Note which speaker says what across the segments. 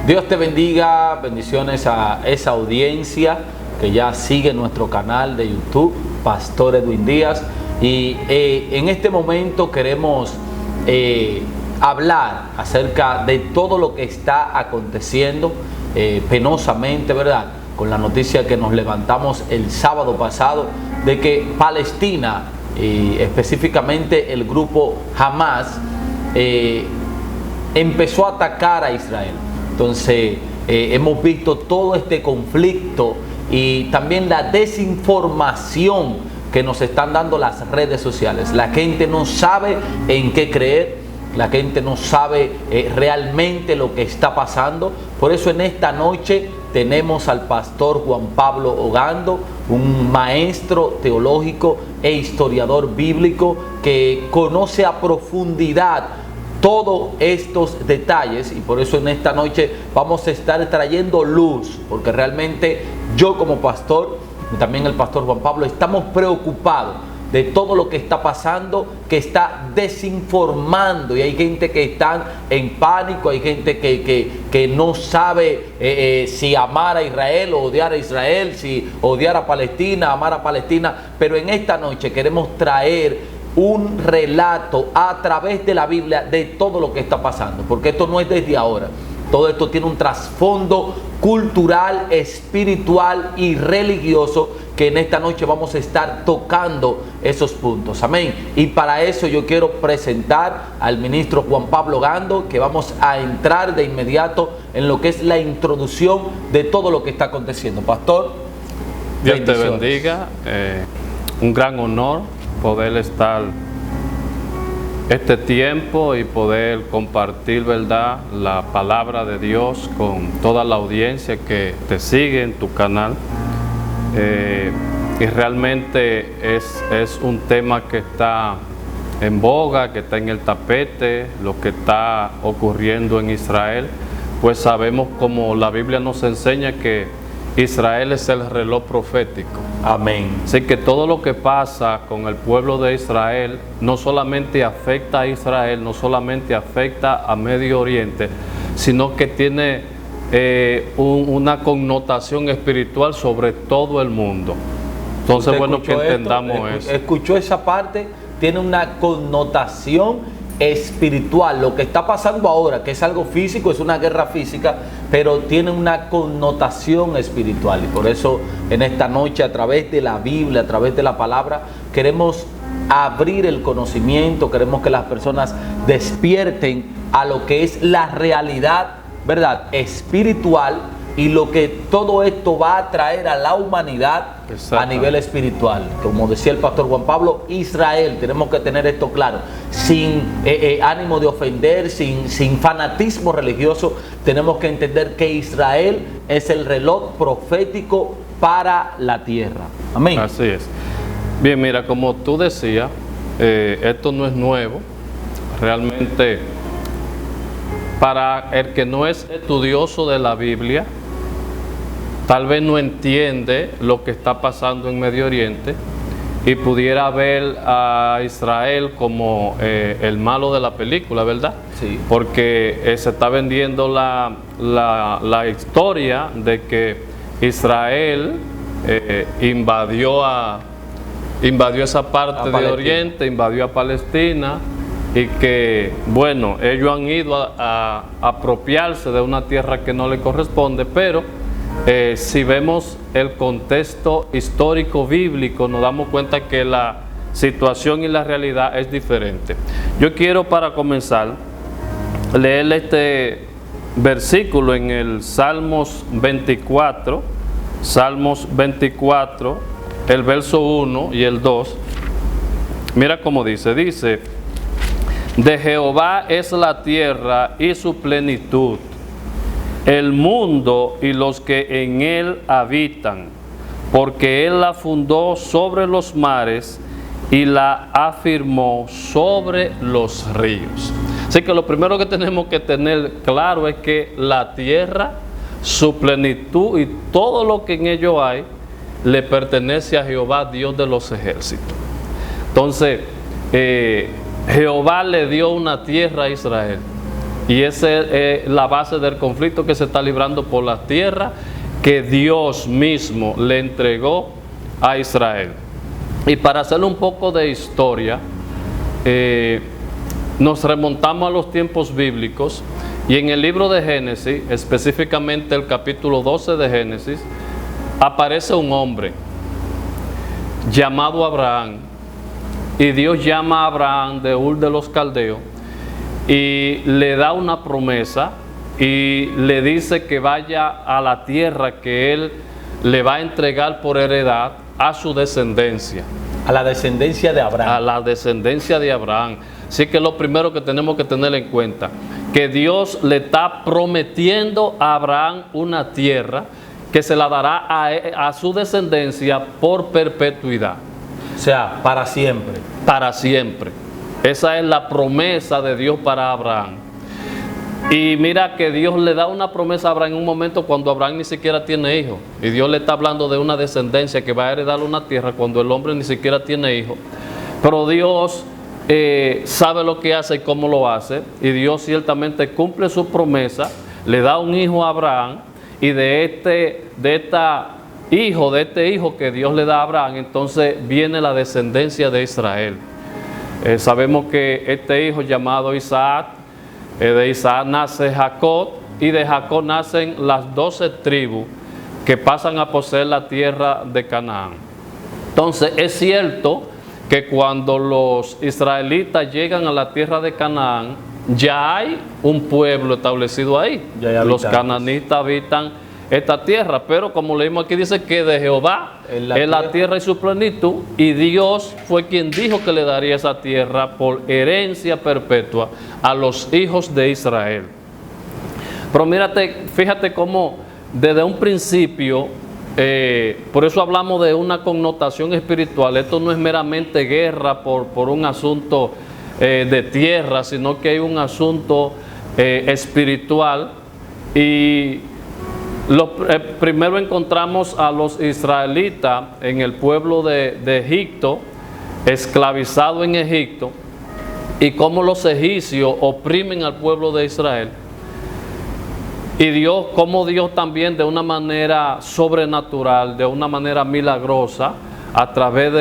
Speaker 1: Dios te bendiga, bendiciones a esa audiencia que ya sigue nuestro canal de YouTube, Pastor Edwin Díaz. Y en este momento queremos hablar acerca de todo lo que está aconteciendo penosamente, ¿verdad? Con la noticia que nos levantamos el sábado pasado de que Palestina, específicamente el grupo Hamas, empezó a atacar a Israel. Entonces hemos visto todo este conflicto y también la desinformación que nos están dando las redes sociales. La gente no sabe en qué creer, la gente no sabe realmente lo que está pasando. Por eso en esta noche tenemos al pastor Juan Pablo Ogando, un maestro teológico e historiador bíblico que conoce a profundidad todos estos detalles, y por eso en esta noche vamos a estar trayendo luz, porque realmente yo como pastor y también el pastor Juan Pablo estamos preocupados de todo lo que está pasando, que está desinformando, y hay gente que está en pánico, hay gente que no sabe si amar a Israel o odiar a Israel, si odiar a Palestina, amar a Palestina. Pero en esta noche queremos traer un relato a través de la Biblia de todo lo que está pasando, porque esto no es desde ahora. Todo esto tiene un trasfondo cultural, espiritual y religioso, que en esta noche vamos a estar tocando esos puntos. Amén. Y para eso yo quiero presentar al ministro Juan Pablo Ogando, que vamos a entrar de inmediato en lo que es la introducción de todo lo que está aconteciendo. Pastor,
Speaker 2: Dios te bendiga. Un gran honor poder estar este tiempo y poder compartir, ¿verdad?, la palabra de Dios con toda la audiencia que te sigue en tu canal. Y realmente es un tema que está en boga, que está en el tapete, lo que está ocurriendo en Israel. Pues sabemos, como la Biblia nos enseña, que Israel es el reloj profético.
Speaker 1: Amén.
Speaker 2: Así que todo lo que pasa con el pueblo de Israel no solamente afecta a Israel, no solamente afecta a Medio Oriente, sino que tiene una connotación espiritual sobre todo el mundo. Entonces, es bueno que entendamos eso.
Speaker 1: Escuchó esa parte, tiene una connotación espiritual. Lo que está pasando ahora, que es algo físico, es una guerra física, pero tiene una connotación espiritual. Y por eso en esta noche, a través de la Biblia, a través de la palabra, queremos abrir el conocimiento, queremos que las personas despierten a lo que es la realidad, ¿verdad?, espiritual, y lo que todo esto va a traer a la humanidad a nivel espiritual. Como decía el pastor Juan Pablo, Israel, tenemos que tener esto claro, sin ánimo de ofender, sin fanatismo religioso. Tenemos que entender que Israel es el reloj profético para la tierra. Amén.
Speaker 2: Así es. Bien, mira, como tú decías, esto no es nuevo. Realmente, para el que no es estudioso de la Biblia, tal vez no entiende lo que está pasando en Medio Oriente y pudiera ver a Israel como el malo de la película, ¿verdad?
Speaker 1: Sí.
Speaker 2: Porque se está vendiendo la historia de que Israel invadió esa parte de Oriente, invadió a Palestina, y que, bueno, ellos han ido a apropiarse de una tierra que no le corresponde. Pero si vemos el contexto histórico bíblico, nos damos cuenta que la situación y la realidad es diferente. Yo quiero, para comenzar, leer este versículo en el Salmos 24, el verso 1 y el 2. Mira cómo dice: de Jehová es la tierra y su plenitud, el mundo y los que en él habitan, porque él la fundó sobre los mares y la afirmó sobre los ríos. Así que lo primero que tenemos que tener claro es que la tierra, su plenitud y todo lo que en ello hay, le pertenece a Jehová, Dios de los ejércitos. Entonces, Jehová le dio una tierra a Israel, Y esa es la base del conflicto que se está librando por la tierra que Dios mismo le entregó a Israel. Y para hacerle un poco de historia, nos remontamos a los tiempos bíblicos y en el libro de Génesis, específicamente el capítulo 12 de Génesis, aparece un hombre llamado Abraham, y Dios llama a Abraham de Ur de los Caldeos y le da una promesa y le dice que vaya a la tierra que él le va a entregar por heredad a su descendencia.
Speaker 1: A la descendencia de Abraham.
Speaker 2: A la descendencia de Abraham. Así que lo primero que tenemos que tener en cuenta, que Dios le está prometiendo a Abraham una tierra que se la dará a su descendencia por perpetuidad.
Speaker 1: O sea, para siempre.
Speaker 2: Para siempre. Esa es la promesa de Dios para Abraham. Y mira que Dios le da una promesa a Abraham en un momento cuando Abraham ni siquiera tiene hijos. Y Dios le está hablando de una descendencia que va a heredar una tierra cuando el hombre ni siquiera tiene hijos. Pero Dios sabe lo que hace y cómo lo hace. Y Dios ciertamente cumple su promesa. Le da un hijo a Abraham. Y de este hijo que Dios le da a Abraham, entonces viene la descendencia de Israel. Sabemos que este hijo llamado Isaac, de Isaac nace Jacob, y de Jacob nacen las 12 tribus que pasan a poseer la tierra de Canaán. Entonces es cierto que cuando los israelitas llegan a la tierra de Canaán, ya hay un pueblo establecido ahí. Los cananitas habitan esta tierra, pero como leímos aquí dice que de Jehová es la tierra y su plenitud, y Dios fue quien dijo que le daría esa tierra por herencia perpetua a los hijos de Israel. Pero fíjate cómo desde un principio, por eso hablamos de una connotación espiritual. Esto no es meramente guerra por un asunto de tierra, sino que hay un asunto espiritual. Y primero encontramos a los israelitas en el pueblo de Egipto, esclavizados en Egipto, y cómo los egipcios oprimen al pueblo de Israel. Y cómo Dios también de una manera sobrenatural, de una manera milagrosa, a través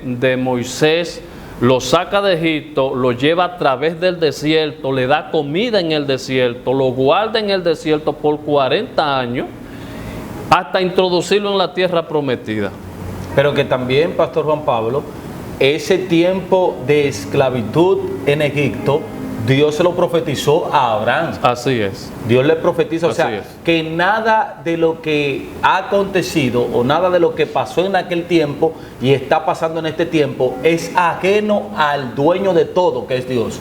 Speaker 2: de Moisés, lo saca de Egipto, lo lleva a través del desierto, le da comida en el desierto, lo guarda en el desierto por 40 años, hasta introducirlo en la tierra prometida.
Speaker 1: Pero que también, Pastor Juan Pablo, ese tiempo de esclavitud en Egipto, Dios se lo profetizó a Abraham.
Speaker 2: Así es.
Speaker 1: Dios le profetiza, o sea, que nada de lo que ha acontecido o nada de lo que pasó en aquel tiempo y está pasando en este tiempo es ajeno al dueño de todo, que es Dios,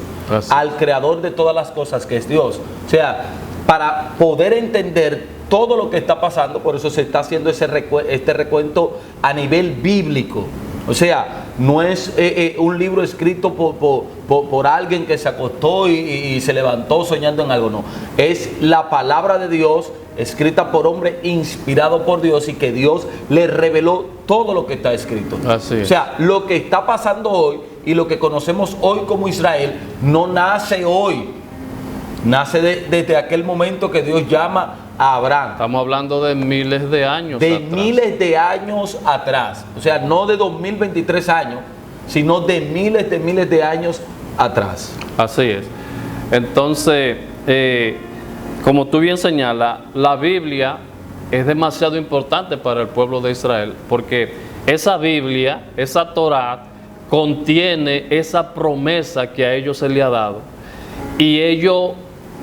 Speaker 1: al creador de todas las cosas, que es Dios. O sea, para poder entender todo lo que está pasando, por eso se está haciendo este recuento a nivel bíblico. O sea, no es un libro escrito por alguien que se acostó y se levantó soñando en algo, no. Es la palabra de Dios escrita por hombre, inspirado por Dios, y que Dios le reveló todo lo que está escrito.
Speaker 2: Así es.
Speaker 1: O sea, lo que está pasando hoy y lo que conocemos hoy como Israel no nace hoy, nace desde aquel momento que Dios llama a Abraham.
Speaker 2: Estamos hablando de miles de años
Speaker 1: de
Speaker 2: atrás.
Speaker 1: Miles de años atrás. O sea, no de 2023 años, sino de miles de años atrás.
Speaker 2: Así es. Entonces, como tú bien señalas, la Biblia es demasiado importante para el pueblo de Israel, porque esa Biblia, esa Torá, contiene esa promesa que a ellos se le ha dado. Y ellos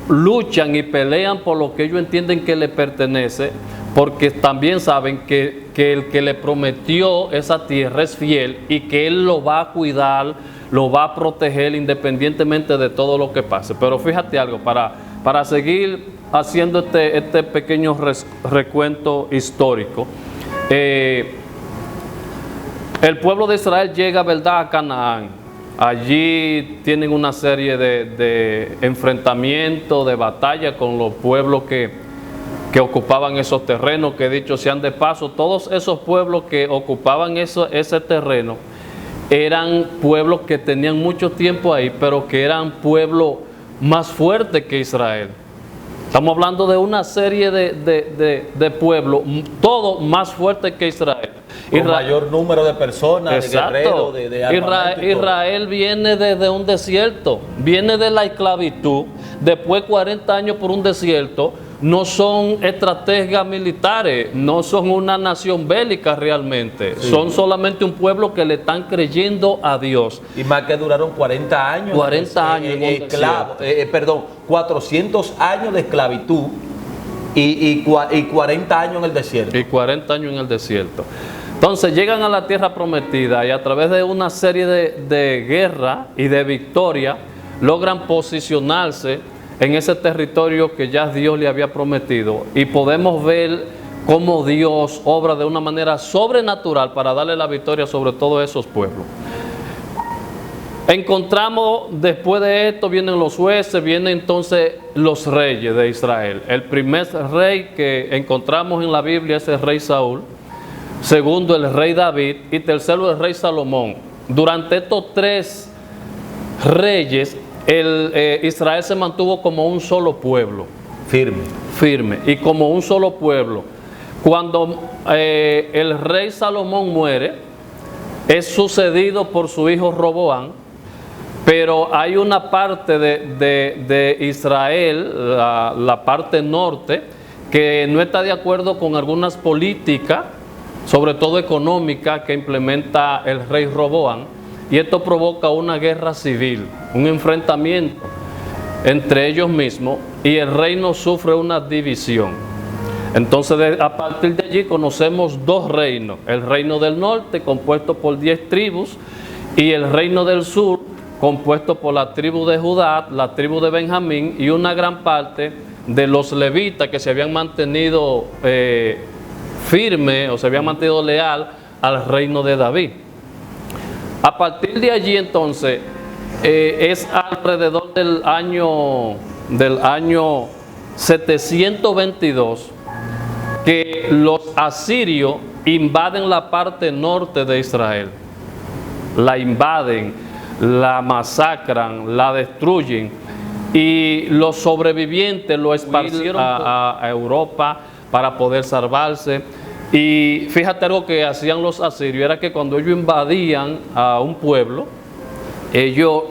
Speaker 2: luchan y pelean por lo que ellos entienden que le pertenece, porque también saben que el que le prometió esa tierra es fiel y que Él lo va a cuidar, lo va a proteger independientemente de todo lo que pase. Pero fíjate algo, para seguir haciendo este pequeño recuento histórico, el pueblo de Israel llega, ¿verdad?, a Canaán. Allí tienen una serie de enfrentamientos, de batalla con los pueblos que ocupaban esos terrenos, que dicho sean de paso, todos esos pueblos que ocupaban ese terreno eran pueblos que tenían mucho tiempo ahí, pero que eran pueblos más fuerte que Israel. Estamos hablando de una serie de pueblos, todo más fuerte que Israel.
Speaker 1: Con mayor número de personas,
Speaker 2: exacto,
Speaker 1: de guerreros, de armamento y todo.
Speaker 2: Israel viene desde un desierto, viene de la esclavitud, después 40 años por un desierto. No son estrategas militares, no son una nación bélica realmente, sí. Son solamente un pueblo que le están creyendo a Dios.
Speaker 1: Y más que duraron 40 años.
Speaker 2: 40 años
Speaker 1: esclavos, 400 años de esclavitud y 40 años en el desierto.
Speaker 2: Y 40 años en el desierto. Entonces llegan a la tierra prometida y a través de una serie de guerra y de victoria logran posicionarse en ese territorio que ya Dios le había prometido, y podemos ver cómo Dios obra de una manera sobrenatural para darle la victoria sobre todos esos pueblos. Encontramos, después de esto vienen los jueces, vienen entonces los reyes de Israel. El primer rey que encontramos en la Biblia es el rey Saúl, segundo el rey David y tercero el rey Salomón. Durante estos tres reyes Israel se mantuvo como un solo pueblo. Firme. Y como un solo pueblo. Cuando el rey Salomón muere, es sucedido por su hijo Roboam, pero hay una parte de Israel, la parte norte, que no está de acuerdo con algunas políticas, sobre todo económicas, que implementa el rey Roboam. Y esto provoca una guerra civil, un enfrentamiento entre ellos mismos, y el reino sufre una división. Entonces a partir de allí conocemos dos reinos: el reino del norte, compuesto por 10 tribus, y el reino del sur, compuesto por la tribu de Judá, la tribu de Benjamín y una gran parte de los levitas que se habían mantenido firmes o se habían mantenido leal al reino de David. A partir de allí entonces es alrededor del año 722 que los asirios invaden la parte norte de Israel. La invaden, la masacran, la destruyen, y los sobrevivientes lo esparcieron a Europa para poder salvarse. Y fíjate, algo que hacían los asirios era que cuando ellos invadían a un pueblo, ellos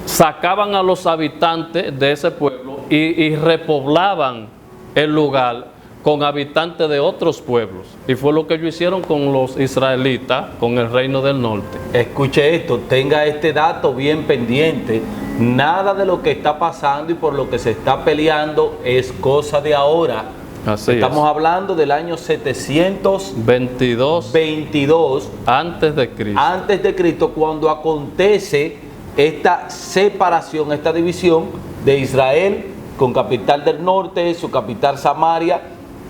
Speaker 2: sacaban a los habitantes de ese pueblo y repoblaban el lugar con habitantes de otros pueblos. Y fue lo que ellos hicieron con los israelitas, con el reino del norte.
Speaker 1: Escuche esto, tenga este dato bien pendiente. Nada de lo que está pasando y por lo que se está peleando es cosa de ahora. Estamos hablando del año 722
Speaker 2: antes de Cristo,
Speaker 1: cuando acontece esta separación, esta división de Israel con capital del norte, su capital Samaria,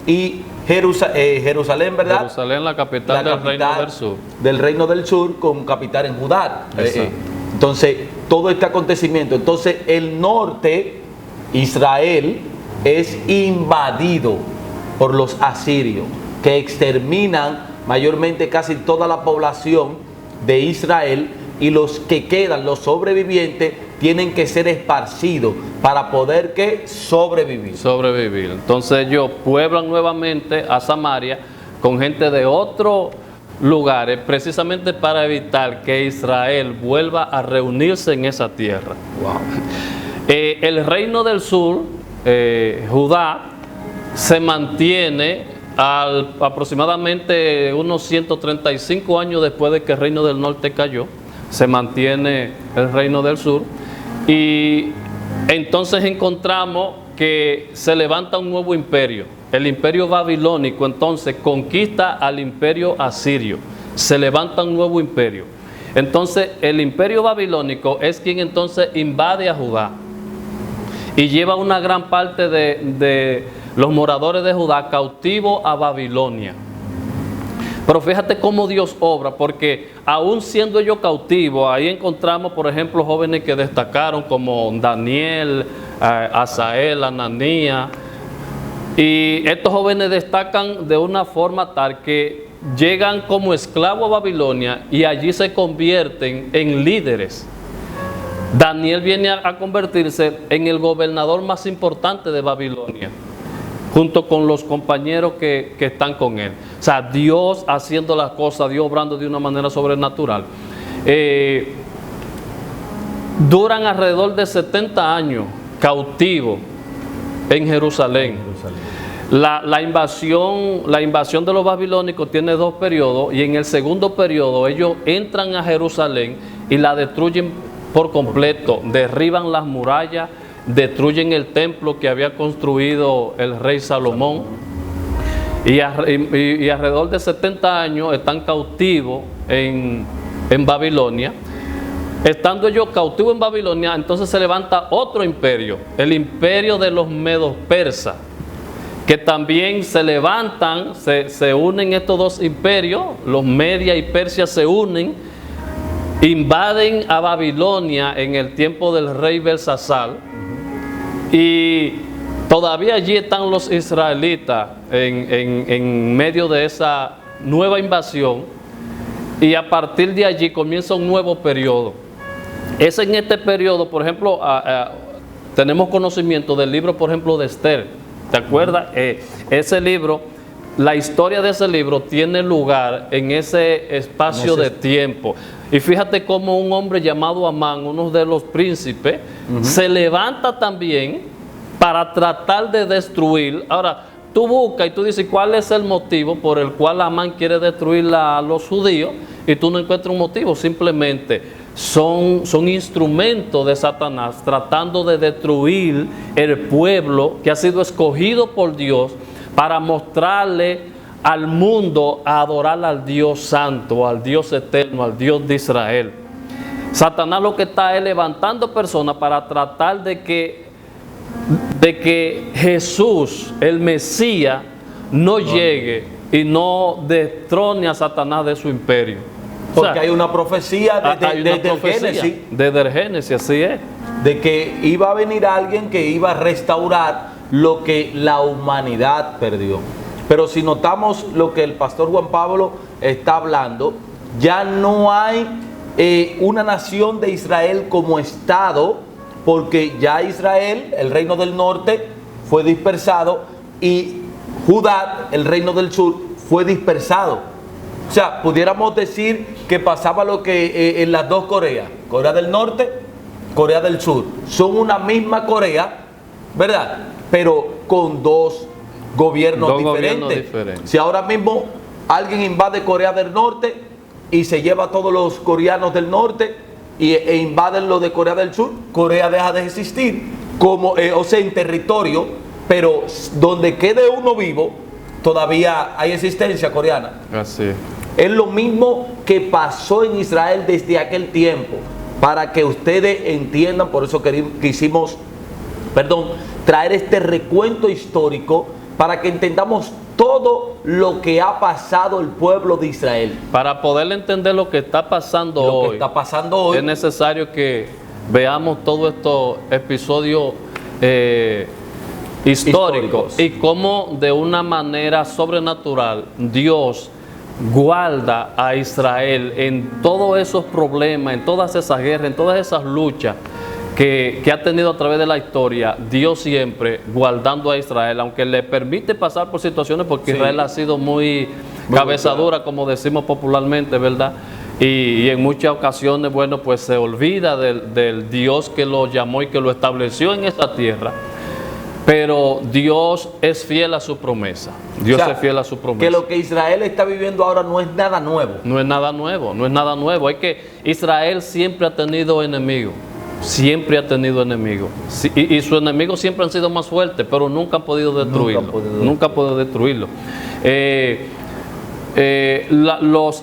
Speaker 1: y Jerusalén, ¿verdad?
Speaker 2: Jerusalén, la capital del reino del sur.
Speaker 1: Del reino del sur con capital en Judá. Entonces, todo este acontecimiento. Entonces, el norte, Israel, es invadido por los asirios, que exterminan mayormente casi toda la población de Israel, y los que quedan, los sobrevivientes, tienen que ser esparcidos para poder sobrevivir.
Speaker 2: Entonces ellos pueblan nuevamente a Samaria con gente de otros lugares, precisamente para evitar que Israel vuelva a reunirse en esa tierra.
Speaker 1: Wow.
Speaker 2: El reino del sur, Judá, se mantiene aproximadamente unos 135 años después de que el reino del norte cayó. Se mantiene el reino del sur, y entonces encontramos que se levanta un nuevo imperio. El imperio babilónico entonces conquista al imperio asirio, se levanta un nuevo imperio. Entonces el imperio babilónico es quien entonces invade a Judá y lleva una gran parte de los moradores de Judá cautivos a Babilonia. Pero fíjate cómo Dios obra, porque aún siendo ellos cautivos, ahí encontramos, por ejemplo, jóvenes que destacaron como Daniel, Asael, Ananías, y estos jóvenes destacan de una forma tal que llegan como esclavos a Babilonia y allí se convierten en líderes. Daniel viene a convertirse en el gobernador más importante de Babilonia, junto con los compañeros que están con él. O sea, Dios haciendo las cosas, Dios obrando de una manera sobrenatural. Duran alrededor de 70 años cautivos en Jerusalén. La invasión de los babilónicos tiene dos periodos, y en el segundo periodo ellos entran a Jerusalén y la destruyen por completo, derriban las murallas, destruyen el templo que había construido el rey Salomón, y alrededor de 70 años están cautivos en Babilonia. Estando ellos cautivos en Babilonia, entonces se levanta otro imperio, el imperio de los medos persas, que también se levantan, se unen estos dos imperios, los Media y Persia se unen, invaden a Babilonia en el tiempo del rey Belsasar, y todavía allí están los israelitas en medio de esa nueva invasión, y a partir de allí comienza un nuevo periodo. Es en este periodo, por ejemplo, tenemos conocimiento del libro, por ejemplo, de Esther. ¿Te acuerdas? Ese libro, la historia de ese libro tiene lugar en ese espacio de tiempo. Y fíjate cómo un hombre llamado Amán, uno de los príncipes, se levanta también para tratar de destruir. Ahora, tú buscas y tú dices, ¿cuál es el motivo por el cual Amán quiere destruir a los judíos? Y tú no encuentras un motivo, simplemente son instrumentos de Satanás tratando de destruir el pueblo que ha sido escogido por Dios para mostrarle al mundo a adorar al Dios santo, al Dios eterno, al Dios de Israel. Satanás lo que está es levantando personas para tratar de que Jesús, el Mesías, no llegue y no destrone a Satanás de su imperio.
Speaker 1: Porque, o sea, hay una profecía desde el Génesis.
Speaker 2: Desde el Génesis, así es.
Speaker 1: De que iba a venir alguien que iba a restaurar lo que la humanidad perdió. Pero si notamos lo que el pastor Juan Pablo está hablando, ya no hay una nación de Israel como Estado, porque ya Israel, el reino del norte, fue dispersado, y Judá, el reino del sur, fue dispersado. O sea, pudiéramos decir que pasaba lo que en las dos Coreas, Corea del Norte, Corea del Sur, son una misma Corea, ¿verdad? Pero con dos gobiernos diferentes. Si ahora mismo alguien invade Corea del Norte y se lleva a todos los coreanos del norte e invaden lo de Corea del Sur, Corea deja de existir, como, o sea, en territorio, pero donde quede uno vivo, todavía hay existencia coreana.
Speaker 2: Así es.
Speaker 1: Es lo mismo que pasó en Israel desde aquel tiempo, para que ustedes entiendan. Por eso quisimos traer este recuento histórico, para que entendamos todo lo que ha pasado el pueblo de Israel.
Speaker 2: Para poder entender lo que está pasando hoy, es necesario que veamos todos estos episodios históricos y cómo de una manera sobrenatural Dios guarda a Israel en todos esos problemas, en todas esas guerras, en todas esas luchas que ha tenido a través de la historia. Dios siempre guardando a Israel, aunque le permite pasar por situaciones, porque Israel ha sido muy cabezadura, como decimos popularmente, ¿verdad? Y en muchas ocasiones, bueno, pues se olvida del Dios que lo llamó y que lo estableció en esta tierra. Pero Dios es fiel a su promesa. Dios es fiel a su promesa.
Speaker 1: Que lo que Israel está viviendo ahora no es nada nuevo.
Speaker 2: No es nada nuevo, no es nada nuevo. Es que Israel siempre ha tenido enemigos. Siempre ha tenido enemigos. Y sus enemigos siempre han sido más fuertes, pero nunca han podido destruirlo. Nunca han podido destruirlo.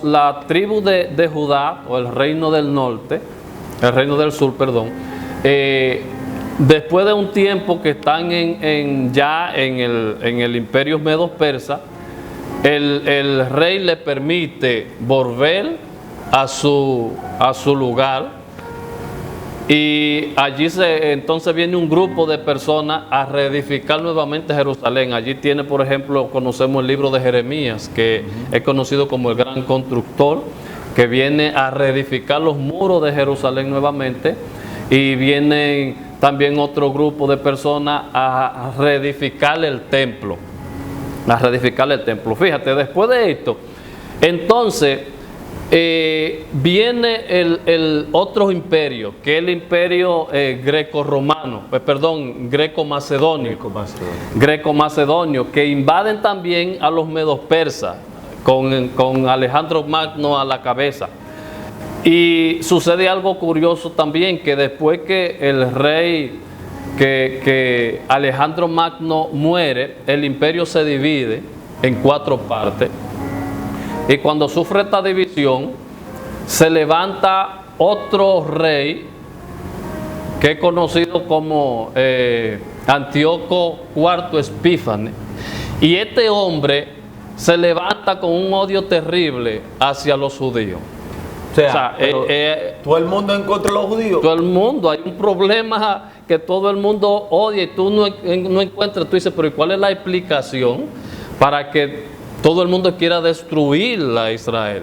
Speaker 2: La tribu de Judá, o el reino del norte, el reino del sur, perdón, después de un tiempo que están ya en el imperio medo persa, el rey le permite volver a su lugar, y allí entonces viene un grupo de personas a reedificar nuevamente Jerusalén. Allí tiene, por ejemplo, conocemos el libro de Jeremías, que es conocido como el gran constructor, que viene a reedificar los muros de Jerusalén nuevamente. y vienen también otro grupo de personas a reedificar el templo. A reedificar el templo. Fíjate, después de esto, entonces viene el otro imperio, que es el imperio greco-romano, greco-macedonio. Greco-macedonio, que invaden también a los medos persas, con Alejandro Magno a la cabeza. Y sucede algo curioso también, que después que el rey, que Alejandro Magno muere, el imperio se divide en 4 partes. Y cuando sufre esta división, se levanta otro rey, que es conocido como Antíoco IV Epífanes. Y este hombre se levanta con un odio terrible hacia los judíos.
Speaker 1: O sea, todo el mundo en contra de los judíos.
Speaker 2: Todo el mundo, hay un problema que todo el mundo odia y tú no encuentras, tú dices, pero ¿cuál es la explicación para que todo el mundo quiera destruir a Israel?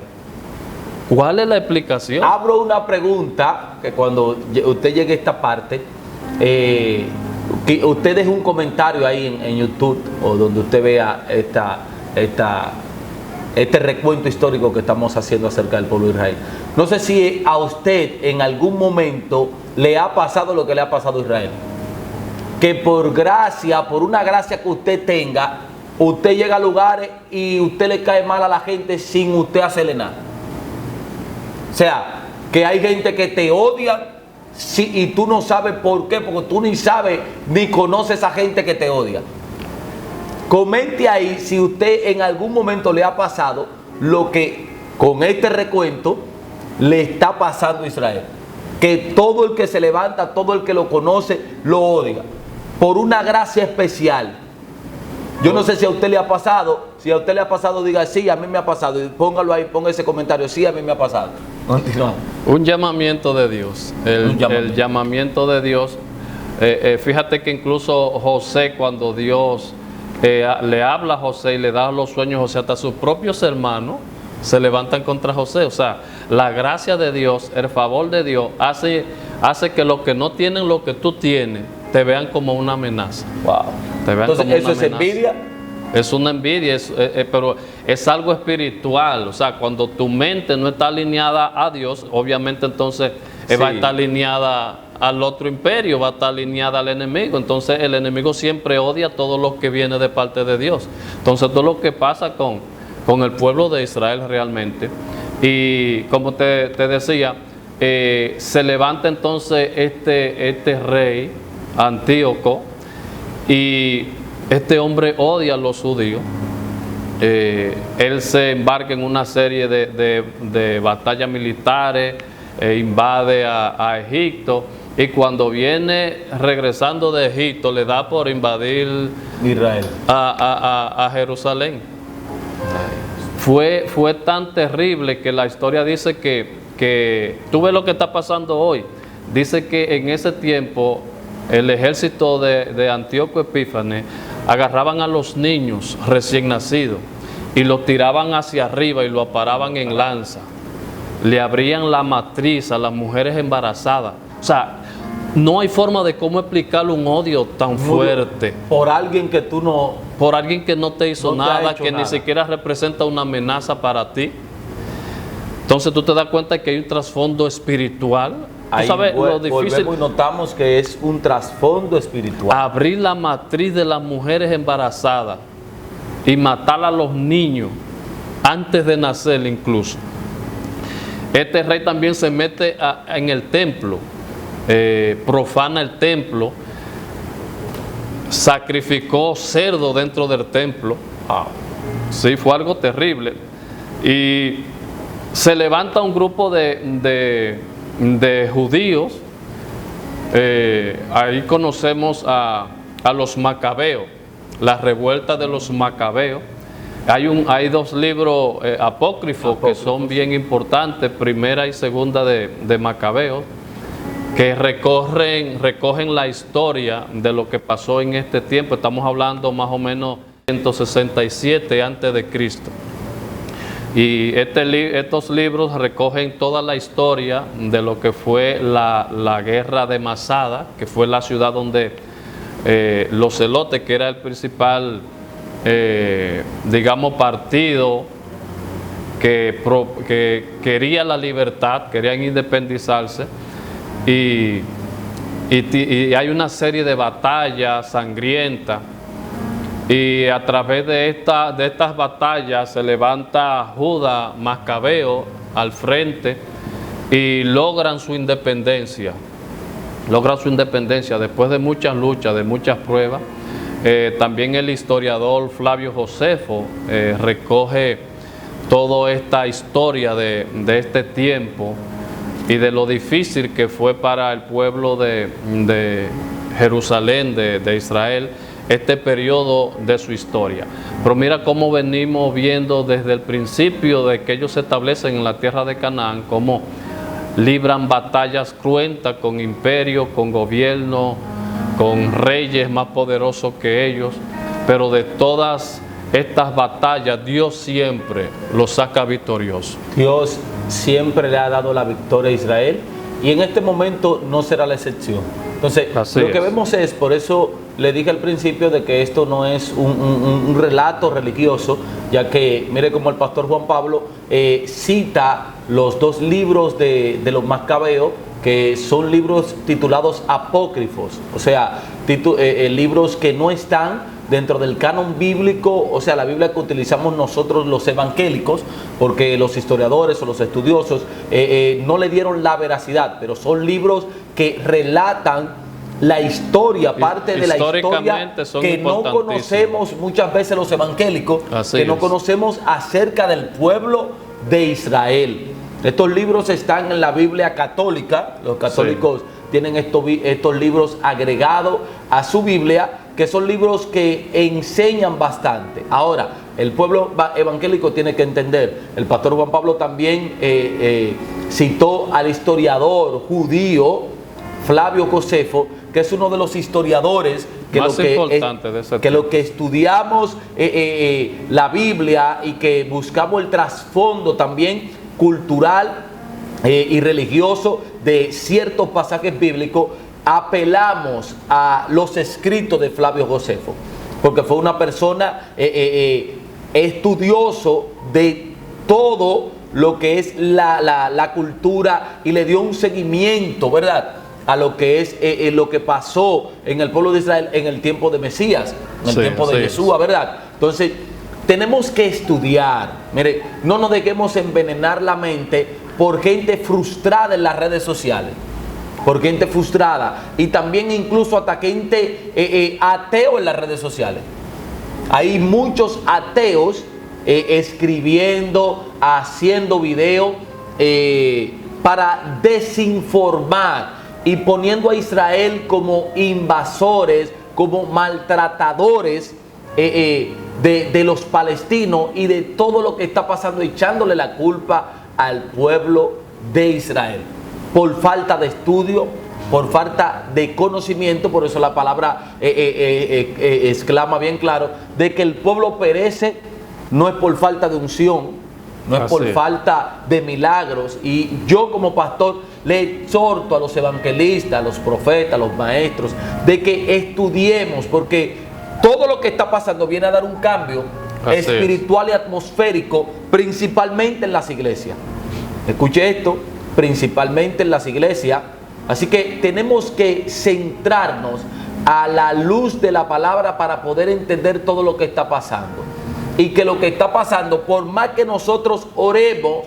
Speaker 2: ¿Cuál es la explicación?
Speaker 1: Abro una pregunta, que cuando usted llegue a esta parte, que usted deje un comentario ahí en YouTube, o donde usted vea este recuento histórico que estamos haciendo acerca del pueblo de Israel. No sé si a usted en algún momento le ha pasado lo que le ha pasado a Israel. Que por gracia, por una gracia que usted tenga, usted llega a lugares y usted le cae mal a la gente sin usted hacerle nada. O sea, que hay gente que te odia y tú no sabes por qué, porque tú ni sabes ni conoces a esa gente que te odia. Comente ahí si usted en algún momento le ha pasado lo que con este recuento le está pasando a Israel. Que todo el que se levanta, todo el que lo conoce, lo odia. Por una gracia especial. Yo no sé si a usted le ha pasado. Si a usted le ha pasado, diga sí, a mí me ha pasado. Y póngalo ahí, ponga ese comentario, sí, a mí me ha pasado. Continuamos.
Speaker 2: Un llamamiento de Dios. El llamamiento de Dios. Fíjate que incluso José, cuando Dios le habla a José y le da los sueños a José, hasta sus propios hermanos se levantan contra José. O sea, la gracia de Dios, el favor de Dios hace que los que no tienen lo que tú tienes te vean como una amenaza.
Speaker 1: Wow.
Speaker 2: Te vean
Speaker 1: Entonces,
Speaker 2: como
Speaker 1: ¿eso
Speaker 2: una
Speaker 1: es
Speaker 2: amenaza.
Speaker 1: envidia?
Speaker 2: Es una envidia, pero es algo espiritual. O sea, cuando tu mente no está alineada a Dios, obviamente entonces va a estar alineada al otro imperio, va a estar alineada al enemigo. Entonces el enemigo siempre odia todo lo que viene de parte de Dios. Entonces todo lo que pasa con el pueblo de Israel realmente. Y como te decía, se levanta entonces este rey Antíoco, y este hombre odia a los judíos. Él se embarca en una serie de batallas militares, invade a Egipto, y cuando viene regresando de Egipto le da por invadir
Speaker 1: Israel,
Speaker 2: a Jerusalén. Fue tan terrible que la historia dice que tú ves lo que está pasando hoy. Dice que en ese tiempo el ejército de Antíoco Epífanes agarraban a los niños recién nacidos y los tiraban hacia arriba y lo aparaban en lanza. Le abrían la matriz a las mujeres embarazadas. O sea, no hay forma de cómo explicarle un odio tan fuerte.
Speaker 1: Por alguien que tú no...
Speaker 2: Por alguien que no te hizo nada, que
Speaker 1: nada.
Speaker 2: ni siquiera representa una amenaza para ti. Entonces tú te das cuenta que hay un trasfondo espiritual.
Speaker 1: Ahí
Speaker 2: sabes lo difícil,
Speaker 1: volvemos y notamos que es un trasfondo espiritual.
Speaker 2: Abrir la matriz de las mujeres embarazadas y matar a los niños antes de nacer incluso. Este rey también se mete en el templo, profana el templo, sacrificó cerdo dentro del templo. Sí, fue algo terrible. Y se levanta un grupo de judíos. Ahí conocemos a los macabeos, la revuelta de los macabeos. Hay 2 libros apócrifos que son bien importantes, primera y segunda de Macabeos, que recogen la historia de lo que pasó en este tiempo. Estamos hablando más o menos 167 antes de Cristo. Y estos libros recogen toda la historia de lo que fue la guerra de Masada, que fue la ciudad donde los celotes, que era el principal, digamos, partido que quería la libertad, querían independizarse, y hay una serie de batallas sangrientas, y a través de estas batallas se levanta Judas Macabeo al frente y logran su independencia. Después de muchas luchas, de muchas pruebas. También el historiador Flavio Josefo recoge toda esta historia de este tiempo y de lo difícil que fue para el pueblo de Jerusalén, de Israel, este periodo de su historia. Pero mira cómo venimos viendo desde el principio de que ellos se establecen en la tierra de Canaán, cómo libran batallas cruentas con imperios, con gobiernos, con reyes más poderosos que ellos, pero de todas estas batallas Dios siempre los saca victoriosos.
Speaker 1: Dios siempre le ha dado la victoria a Israel y en este momento no será la excepción. Entonces, lo que vemos es, por eso le dije al principio de que esto no es un relato religioso, ya que mire como el pastor Juan Pablo cita los dos libros de los Macabeos, que son libros titulados apócrifos, o sea, libros que no están dentro del canon bíblico, o sea, la Biblia que utilizamos nosotros los evangélicos, porque los historiadores o los estudiosos no le dieron la veracidad, pero son libros que relatan la historia, parte de la historia que no conocemos muchas veces los evangélicos, que no conocemos acerca del pueblo de Israel. Estos libros están en la Biblia católica, los católicos tienen estos libros agregados a su Biblia, que son libros que enseñan bastante. Ahora, el pueblo evangélico tiene que entender, el pastor Juan Pablo también citó al historiador judío Flavio Josefo, que es uno de los historiadores que lo que estudiamos la Biblia y que buscamos el trasfondo también cultural y religioso de ciertos pasajes bíblicos, apelamos a los escritos de Flavio Josefo, porque fue una persona estudioso de todo lo que es la cultura y le dio un seguimiento, ¿verdad?, a lo que es lo que pasó en el pueblo de Israel en el tiempo de Mesías, en el tiempo de Yeshua, ¿verdad? Entonces, tenemos que estudiar. Mire, no nos dejemos envenenar la mente por gente frustrada en las redes sociales, por gente frustrada y también incluso hasta gente ateo en las redes sociales. Hay muchos ateos escribiendo, haciendo videos para desinformar y poniendo a Israel como invasores, como maltratadores de los palestinos y de todo lo que está pasando, echándole la culpa al pueblo de Israel por falta de estudio, por falta de conocimiento. Por eso la palabra exclama bien claro de que el pueblo perece no es por falta de unción, no es por falta de milagros. Y yo como pastor le exhorto a los evangelistas, a los profetas, a los maestros, de que estudiemos, porque todo lo que está pasando viene a dar un cambio espiritual y atmosférico, principalmente en las iglesias. Escuche esto, principalmente en las iglesias. Así que tenemos que centrarnos a la luz de la palabra para poder entender todo lo que está pasando. Y que lo que está pasando, por más que nosotros oremos,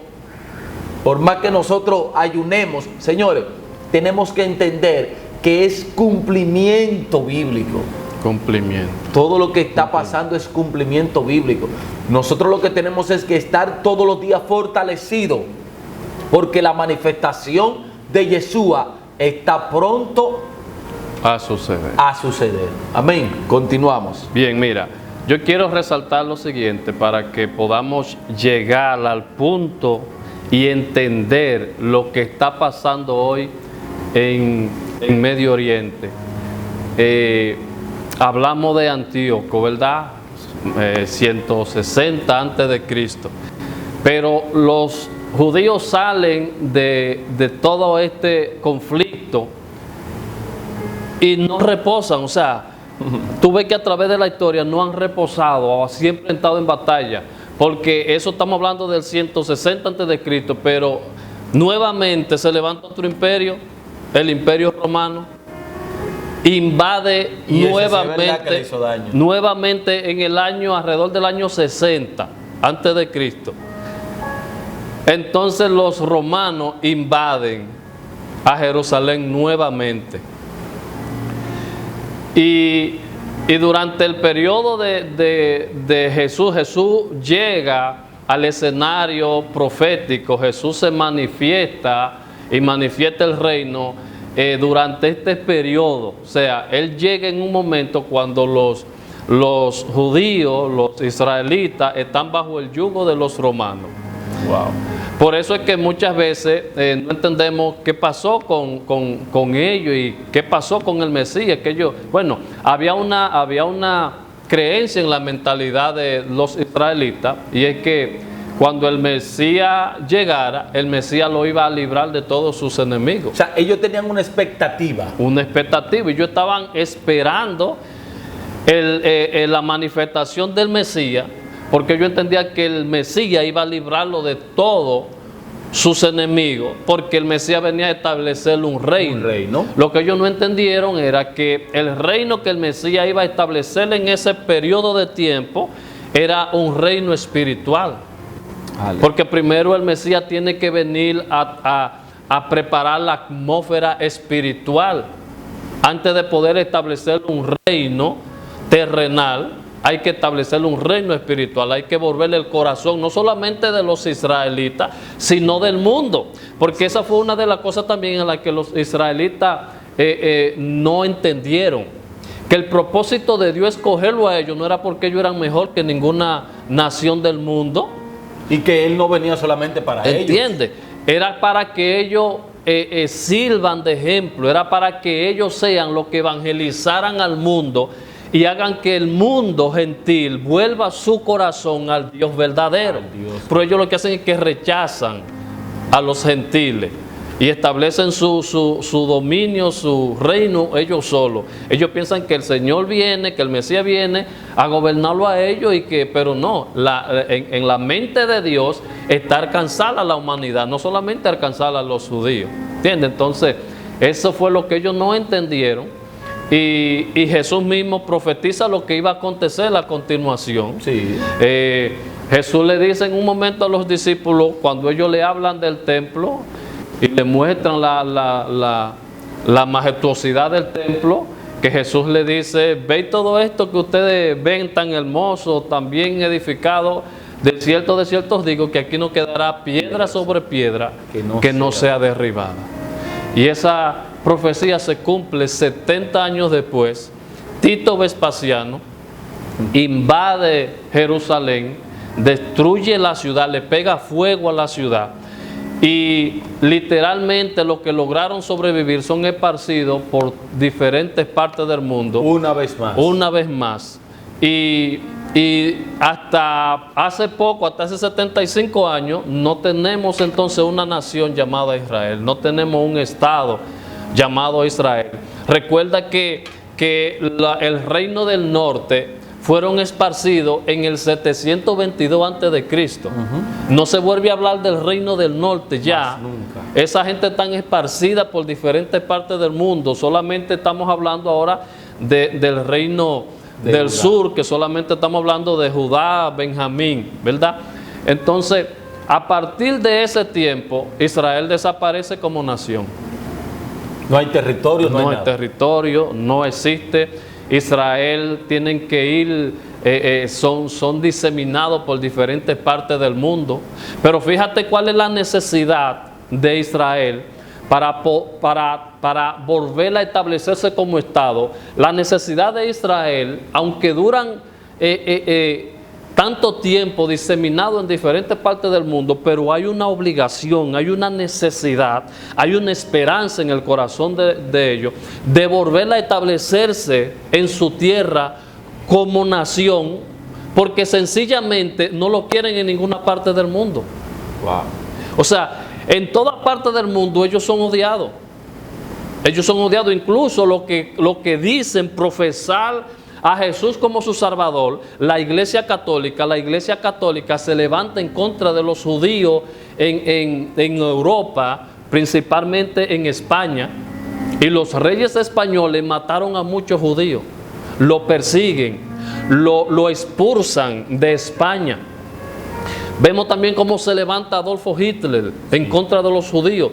Speaker 1: por más que nosotros ayunemos, señores, tenemos que entender que es cumplimiento bíblico.
Speaker 2: Cumplimiento.
Speaker 1: Todo lo que está pasando es cumplimiento bíblico. Nosotros lo que tenemos es que estar todos los días fortalecidos, porque la manifestación de Yeshua está pronto
Speaker 2: a suceder.
Speaker 1: Amén. Continuamos.
Speaker 2: Bien, mira, yo quiero resaltar lo siguiente para que podamos llegar al punto y entender lo que está pasando hoy en Medio Oriente. Hablamos de Antíoco, ¿verdad? 160 antes de Cristo. Pero los judíos salen de todo este conflicto y no reposan. O sea, tú ves que a través de la historia no han reposado o siempre han estado en batalla, porque eso estamos hablando del 160 antes de Cristo, pero nuevamente se levanta otro imperio, el Imperio Romano, invade nuevamente en el año, alrededor del año 60 antes de Cristo. Entonces los romanos invaden a Jerusalén nuevamente. Y durante el periodo de Jesús llega al escenario profético. Jesús se manifiesta y manifiesta el reino durante este periodo. O sea, Él llega en un momento cuando los judíos, los israelitas, están bajo el yugo de los romanos.
Speaker 1: Wow.
Speaker 2: Por eso es que muchas veces no entendemos qué pasó con ellos y qué pasó con el Mesías. Bueno, había una creencia en la mentalidad de los israelitas, y es que cuando el Mesías llegara, el Mesías lo iba a librar de todos sus enemigos.
Speaker 1: O sea, ellos tenían una expectativa.
Speaker 2: Una expectativa, y ellos estaban esperando la manifestación del Mesías, porque yo entendía que el Mesías iba a librarlo de todos sus enemigos, porque el Mesías venía a establecer un reino. Lo que ellos no entendieron era que el reino que el Mesías iba a establecer en ese periodo de tiempo era un reino espiritual. Vale. Porque primero el Mesías tiene que venir a preparar la atmósfera espiritual. Antes de poder establecer un reino terrenal, hay que establecer un reino espiritual, hay que volverle el corazón, no solamente de los israelitas, sino del mundo. Porque esa fue una de las cosas también en las que los israelitas no entendieron. Que el propósito de Dios escogerlo a ellos no era porque ellos eran mejor que ninguna nación del mundo.
Speaker 1: Y que Él no venía solamente para ellos.
Speaker 2: ¿Entiende? Era para que ellos sirvan de ejemplo, era para que ellos sean los que evangelizaran al mundo y hagan que el mundo gentil vuelva su corazón al Dios verdadero. Pero ellos lo que hacen es que rechazan a los gentiles y establecen su dominio, su reino ellos solos. Ellos piensan que el Señor viene, que el Mesías viene a gobernarlo a ellos, pero no, en la mente de Dios está alcanzar a la humanidad, no solamente alcanzar a los judíos. ¿Entiendes? Entonces, eso fue lo que ellos no entendieron. Y Jesús mismo profetiza lo que iba a acontecer a continuación. Sí. Jesús le dice en un momento a los discípulos, cuando ellos le hablan del templo y le muestran la majestuosidad del templo, que Jesús le dice: ve todo esto que ustedes ven tan hermoso, tan bien edificado, de cierto os digo que aquí no quedará piedra sobre piedra que no sea derribada. Y esa profecía se cumple 70 años después. Tito Vespasiano invade Jerusalén, destruye la ciudad, le pega fuego a la ciudad, y literalmente los que lograron sobrevivir son esparcidos por diferentes partes del mundo.
Speaker 1: Una vez más.
Speaker 2: Y hasta hace poco, hasta hace 75 años, no tenemos entonces una nación llamada Israel, no tenemos un estado llamado Israel. Recuerda que el reino del norte fueron esparcidos en el 722 antes de Cristo. No se vuelve a hablar del reino del norte ya. Esa gente está esparcida por diferentes partes del mundo. Solamente estamos hablando ahora del reino del sur, que solamente estamos hablando de Judá, Benjamín, ¿verdad? Entonces, a partir de ese tiempo, Israel desaparece como nación.
Speaker 1: No hay territorio,
Speaker 2: no hay territorio, no existe. Israel tienen que ir, son diseminados por diferentes partes del mundo. Pero fíjate cuál es la necesidad de Israel para volver a establecerse como Estado. La necesidad de Israel, aunque duran tanto tiempo diseminado en diferentes partes del mundo, pero hay una obligación, hay una necesidad, hay una esperanza en el corazón de ellos de volver a establecerse en su tierra como nación, porque sencillamente no lo quieren en ninguna parte del mundo.
Speaker 1: Wow.
Speaker 2: O sea, en toda parte del mundo ellos son odiados. Ellos son odiados, incluso lo que dicen profesar a Jesús como su Salvador. La Iglesia Católica se levanta en contra de los judíos en Europa, principalmente en España. Y los reyes españoles mataron a muchos judíos, lo persiguen, lo expulsan de España. Vemos también cómo se levanta Adolfo Hitler en contra de los judíos.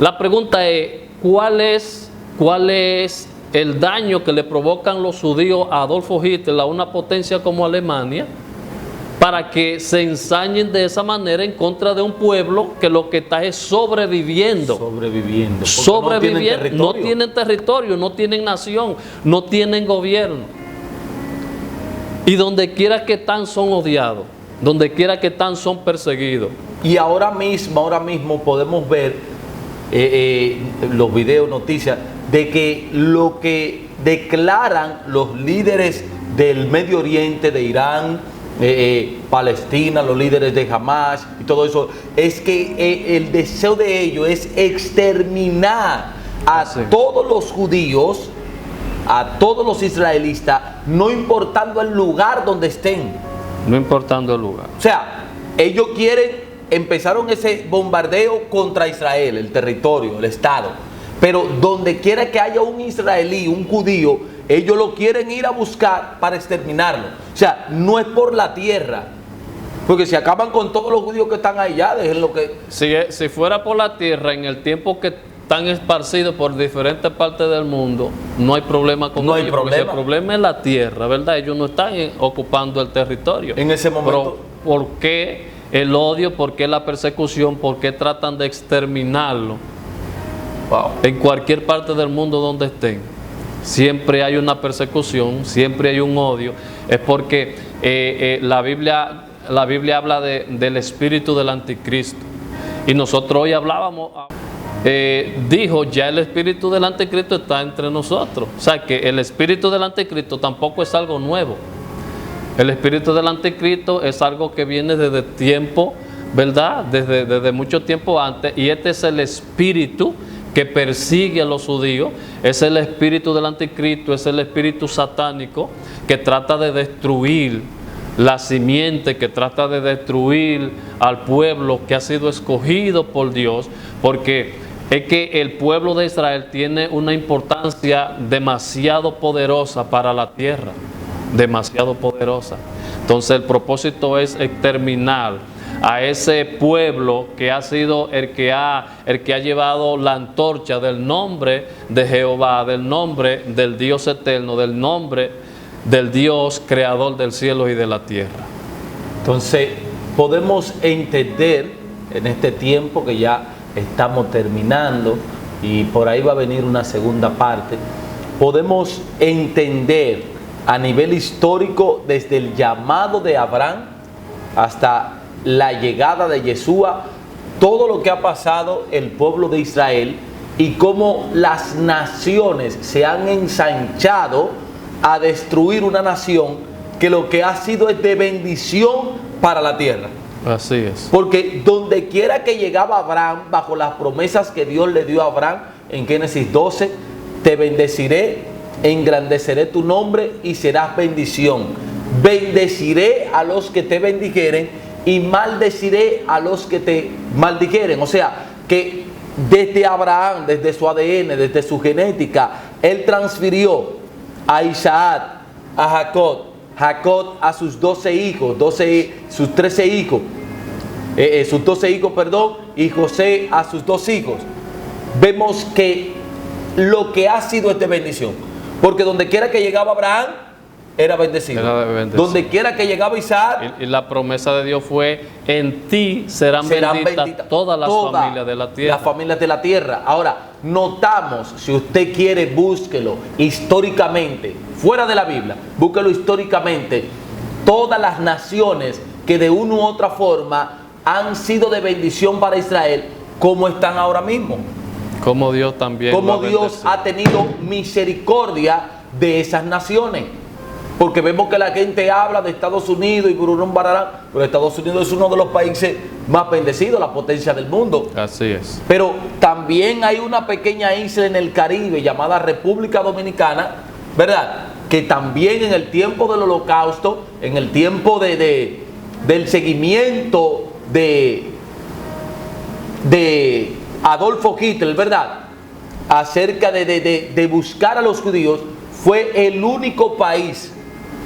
Speaker 2: La pregunta es, ¿cuál es el daño que le provocan los judíos a Adolfo Hitler, a una potencia como Alemania, para que se ensañen de esa manera en contra de un pueblo que lo que está es sobreviviendo? No tienen territorio, no tienen nación, no tienen gobierno. Y donde quiera que están son odiados, donde quiera que están son perseguidos.
Speaker 1: Y ahora mismo podemos ver los videos, noticias, de que lo que declaran los líderes del Medio Oriente, de Irán, Palestina, los líderes de Hamas y todo eso, es que el deseo de ellos es exterminar a todos los judíos, a todos los israelitas, no importando el lugar donde estén.
Speaker 2: No importando el lugar.
Speaker 1: O sea, ellos empezaron ese bombardeo contra Israel, el territorio, el Estado. Pero donde quiera que haya un israelí, un judío, ellos lo quieren ir a buscar para exterminarlo. O sea, no es por la tierra. Porque si acaban con todos los judíos que están allá, déjenlo que...
Speaker 2: Si fuera por la tierra, en el tiempo que están esparcidos por diferentes partes del mundo, no hay problema con ellos. Porque el problema es la tierra, ¿verdad? Ellos no están ocupando el territorio.
Speaker 1: En ese momento...
Speaker 2: Pero, ¿por qué el odio? ¿Por qué la persecución? ¿Por qué tratan de exterminarlo?
Speaker 1: Wow.
Speaker 2: En cualquier parte del mundo donde estén, siempre hay una persecución, siempre hay un odio. Es porque la Biblia habla del espíritu del anticristo. Y nosotros hoy hablábamos, dijo, ya el espíritu del anticristo está entre nosotros. O sea que el espíritu del anticristo tampoco es algo nuevo. El espíritu del anticristo es algo que viene desde tiempo, ¿verdad? Desde mucho tiempo antes. Y este es el espíritu que persigue a los judíos. Es el espíritu del anticristo, es el espíritu satánico que trata de destruir la simiente, que trata de destruir al pueblo que ha sido escogido por Dios, porque es que el pueblo de Israel tiene una importancia demasiado poderosa para la tierra, demasiado poderosa. Entonces el propósito es exterminar a ese pueblo que ha sido el que ha llevado la antorcha del nombre de Jehová, del nombre del Dios eterno, del nombre del Dios creador del cielo y de la tierra.
Speaker 1: Entonces podemos entender en este tiempo que ya estamos terminando y por ahí va a venir una segunda parte, podemos entender a nivel histórico desde el llamado de Abraham hasta la llegada de Yeshua, todo lo que ha pasado el pueblo de Israel y cómo las naciones se han ensanchado a destruir una nación que lo que ha sido es de bendición para la tierra.
Speaker 2: Así es.
Speaker 1: Porque donde quiera que llegaba Abraham, bajo las promesas que Dios le dio a Abraham en Génesis 12, te bendeciré, engrandeceré tu nombre y serás bendición. Bendeciré a los que te bendijeren y maldeciré a los que te maldijeren. O sea, que desde Abraham, desde su ADN, desde su genética, él transfirió a Isaac, a Jacob a sus 12 hijos, sus 13 hijos, sus 12 hijos, y José a sus 2 hijos. Vemos que lo que ha sido es de bendición, porque donde quiera que llegaba Abraham, era bendecido. Donde quiera que llegaba Isaac.
Speaker 2: Y la promesa de Dios fue: en ti serán benditas todas las familias de la tierra.
Speaker 1: Las familias de la tierra. Ahora, notamos, si usted quiere, búsquelo históricamente, fuera de la Biblia, búsquelo históricamente, todas las naciones que de una u otra forma han sido de bendición para Israel, ¿cómo están ahora mismo?
Speaker 2: Como Dios también.
Speaker 1: Como Dios ha tenido misericordia de esas naciones. Porque vemos que la gente habla de Estados Unidos y Bururún Bararán, pero Estados Unidos es uno de los países más bendecidos, la potencia del mundo.
Speaker 2: Así es.
Speaker 1: Pero también hay una pequeña isla en el Caribe llamada República Dominicana, ¿verdad? Que también en el tiempo del Holocausto, en el tiempo del seguimiento de Adolfo Hitler, ¿verdad? Acerca de buscar a los judíos, fue el único país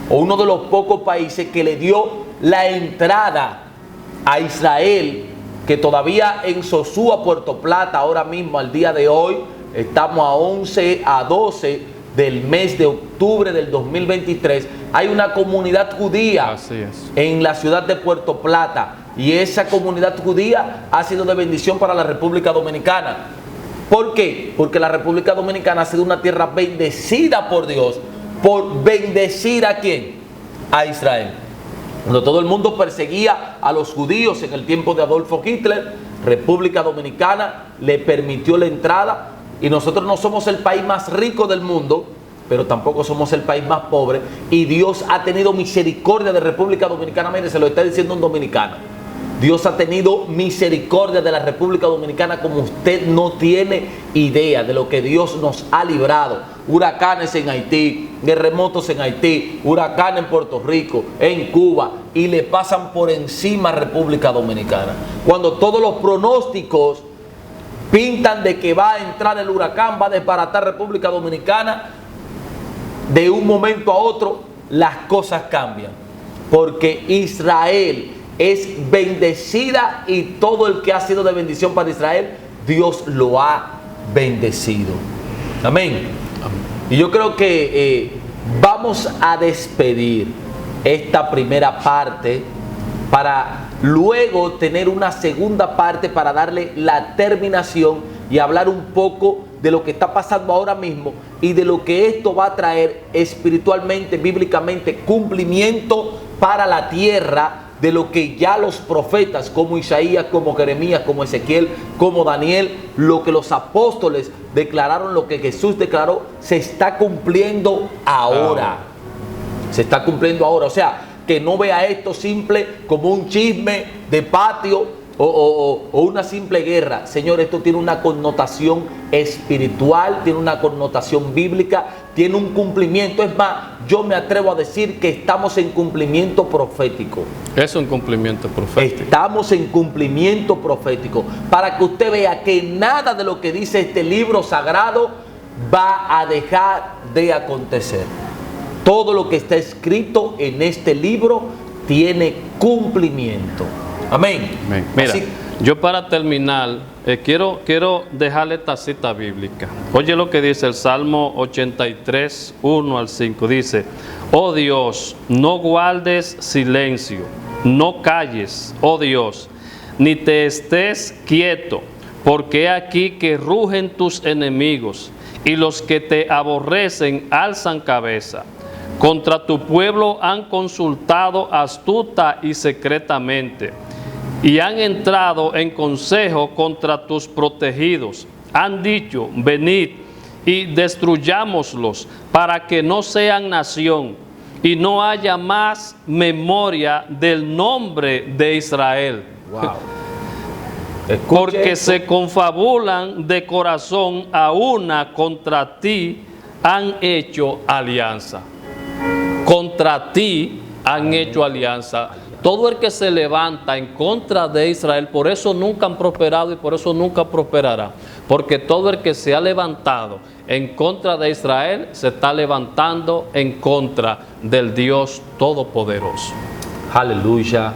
Speaker 1: o uno de los pocos países que le dio la entrada a Israel, que todavía en Sosúa, Puerto Plata, ahora mismo al día de hoy, estamos a 11, a 12 del mes de octubre del 2023, hay una comunidad judía.
Speaker 2: Así es.
Speaker 1: En la ciudad de Puerto Plata, y esa comunidad judía ha sido de bendición para la República Dominicana. ¿Por qué? Porque la República Dominicana ha sido una tierra bendecida por Dios. ¿Por bendecir a quién? A Israel. Cuando todo el mundo perseguía a los judíos en el tiempo de Adolfo Hitler, República Dominicana le permitió la entrada, y nosotros no somos el país más rico del mundo, pero tampoco somos el país más pobre, y Dios ha tenido misericordia de República Dominicana. Mire, se lo está diciendo un dominicano. Dios ha tenido misericordia de la República Dominicana como usted no tiene idea de lo que Dios nos ha librado. Huracanes en Haití, terremotos en Haití, huracanes en Puerto Rico, en Cuba, y le pasan por encima a República Dominicana. Cuando todos los pronósticos pintan de que va a entrar el huracán, va a desbaratar República Dominicana, de un momento a otro las cosas cambian. Porque Israel es bendecida, y todo el que ha sido de bendición para Israel, Dios lo ha bendecido. Amén. Y yo creo que vamos a despedir esta primera parte para luego tener una segunda parte para darle la terminación y hablar un poco de lo que está pasando ahora mismo y de lo que esto va a traer espiritualmente, bíblicamente, cumplimiento para la tierra, de lo que ya los profetas como Isaías, como Jeremías, como Ezequiel, como Daniel, lo que los apóstoles declararon, lo que Jesús declaró, se está cumpliendo ahora. Se está cumpliendo ahora. O sea, que no vea esto simple como un chisme de patio o una simple guerra. Señor, esto tiene una connotación espiritual, tiene una connotación bíblica, tiene un cumplimiento. Es más, yo me atrevo a decir que estamos en cumplimiento profético.
Speaker 2: Es un cumplimiento profético.
Speaker 1: Estamos en cumplimiento profético, para que usted vea que nada de lo que dice este libro sagrado va a dejar de acontecer. Todo lo que está escrito en este libro tiene cumplimiento. Amén.
Speaker 2: Amén. Mira, yo para terminar, quiero dejarle esta cita bíblica. Oye lo que dice el Salmo 83, 1 al 5. Dice: oh Dios, no guardes silencio, no calles, oh Dios, ni te estés quieto, porque he aquí que rugen tus enemigos, y los que te aborrecen alzan cabeza. Contra tu pueblo han consultado astuta y secretamente, y han entrado en consejo contra tus protegidos. Han dicho: venid y destruyámoslos, para que no sean nación, y no haya más memoria del nombre de Israel.
Speaker 1: Wow.
Speaker 2: Porque esto. Se confabulan de corazón, a una contra ti han hecho alianza. Contra ti han hecho alianza. Todo el que se levanta en contra de Israel, por eso nunca han prosperado y por eso nunca prosperará. Porque todo el que se ha levantado en contra de Israel, se está levantando en contra del Dios Todopoderoso.
Speaker 1: Aleluya.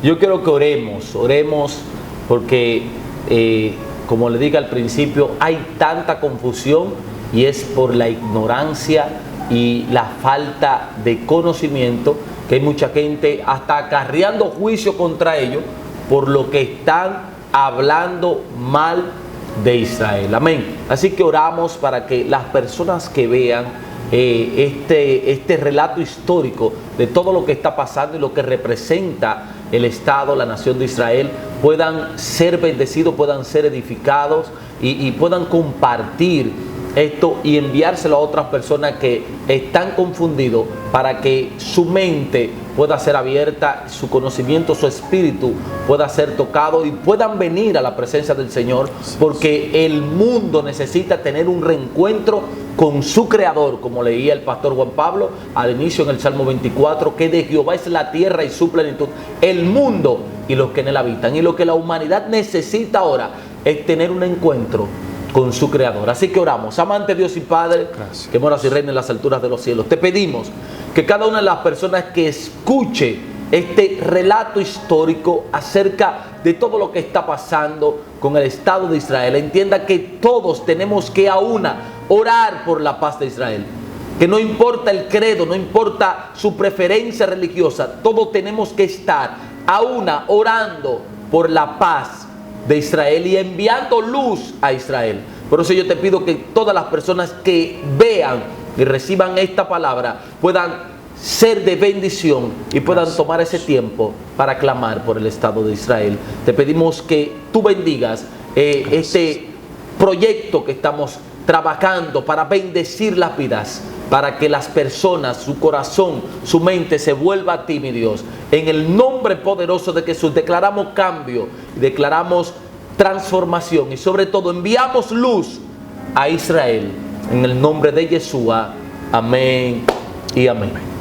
Speaker 1: Yo quiero que oremos porque, como le dije al principio, hay tanta confusión, y es por la ignorancia y la falta de conocimiento, que hay mucha gente hasta acarreando juicio contra ellos por lo que están hablando mal de Israel. Amén. Así que oramos para que las personas que vean este relato histórico de todo lo que está pasando y lo que representa el Estado, la nación de Israel, puedan ser bendecidos, puedan ser edificados y puedan compartir esto y enviárselo a otras personas que están confundidos para que su mente pueda ser abierta, su conocimiento, su espíritu pueda ser tocado y puedan venir a la presencia del Señor, porque el mundo necesita tener un reencuentro con su Creador, como leía el pastor Juan Pablo al inicio en el Salmo 24, que de Jehová es la tierra y su plenitud, el mundo y los que en él habitan. Y lo que la humanidad necesita ahora es tener un encuentro con su Creador. Así que oramos. Amante Dios y Padre, gracias, que moras y reinas en las alturas de los cielos, te pedimos que cada una de las personas que escuche este relato histórico acerca de todo lo que está pasando con el Estado de Israel entienda que todos tenemos que a una orar por la paz de Israel. Que no importa el credo, no importa su preferencia religiosa, todos tenemos que estar a una orando por la paz de Israel y enviando luz a Israel. Por eso yo te pido que todas las personas que vean y reciban esta palabra puedan ser de bendición y puedan tomar ese tiempo para clamar por el Estado de Israel. Te pedimos que tú bendigas este proyecto que estamos trabajando para bendecir las vidas, para que las personas, su corazón, su mente se vuelva a ti, mi Dios. En el nombre poderoso de Jesús declaramos cambio, declaramos transformación y sobre todo enviamos luz a Israel. En el nombre de Yeshua. Amén y amén.